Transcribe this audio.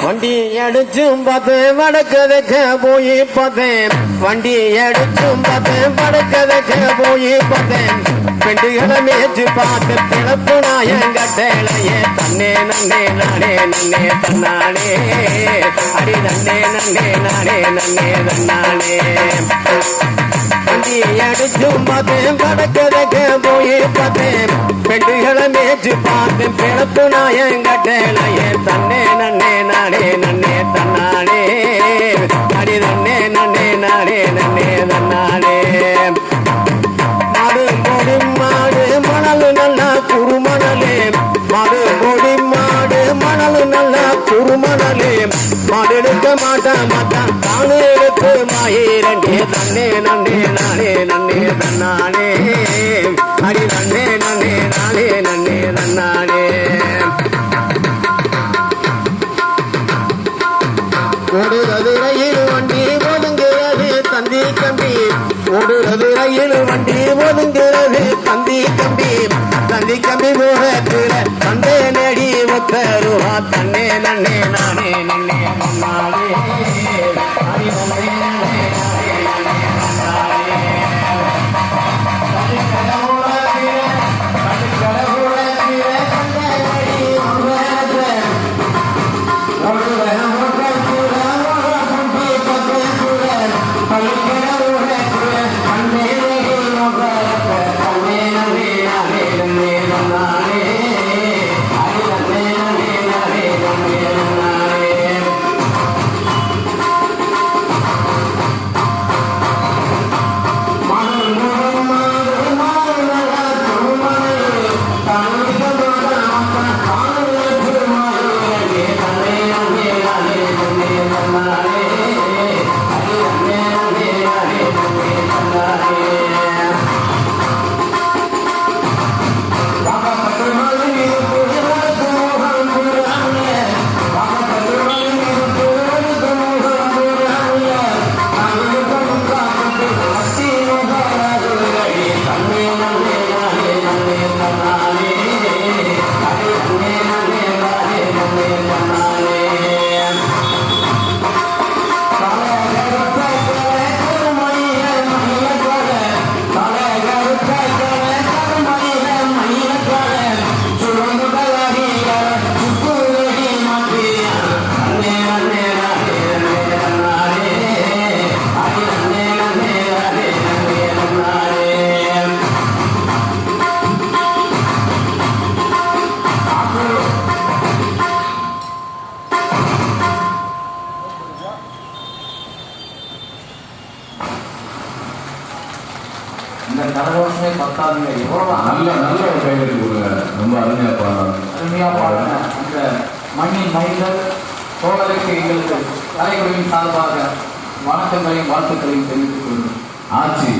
வண்டி அடிச்சும் பார்த்தேன் வடக்கதைக்க போய் பார்த்தேன் வண்டி அடிச்சும் பார்த்தேன் வடக்கதைக்க போய் பார்த்தேன் பெண்டுகளை மேய்ச்சி பார்த்து பிழப்பு நாயங்கட்டளையே தன்னே நன்னே நானே நன்னே தன்னானே அடி நன்னே நன்னே நானே நன்னே தன்னானே வண்டி அடிச்சும் பார்த்தேன் வடக்கதைக்க போய் பார்த்தேன் பெண்டுகளை மேய்ச்சி பார்த்து பிழப்பு நாயங்கட்டளையே தன்னே நன்னே நானே நன்னே தன்னானே அடி நன்னே நன்னே நானே நன்னே தன்னானே மாடு பொடி மாடு மணலு நல்லா குறுமணலே மாடு பொடி மாடு மணலு நல்லா குறுமணலே மாடு எடுக்க மாட்டான் மாட்டான் தானே எடுத்து மாயிரண்டே தன்னே நன்னே நானே நன்னே தன்னானே அடி நன்னே நன்னே நானே நன்னே தன்னானே ஓடுறது ரயில் வண்டி ஒதுங்குறது தந்தி கம்பி ஓடுறது ரயில் வண்டி ஒதுங்குறது தந்தி கம்பி முகத்துல தந்தே நடி ஒத்தருவா தன்னே நன்னே நானே நன்னே நன்னாலே அடி நன்னே நன்னே இந்த கரகோஷமே பத்தாதுங்க. எவ்வளவு நல்ல நல்ல ஒரு கைகள் கொடுங்க. ரொம்ப அருமையாக பாடுங்க. அந்த மண்ணின் மைந்தர் தோழருக்கு எங்களுக்கு கலைகளின் சார்பாக வணக்கங்களையும் வாழ்த்துக்களையும் தெரிவித்துக் கொள்கிறோம். ஆட்சி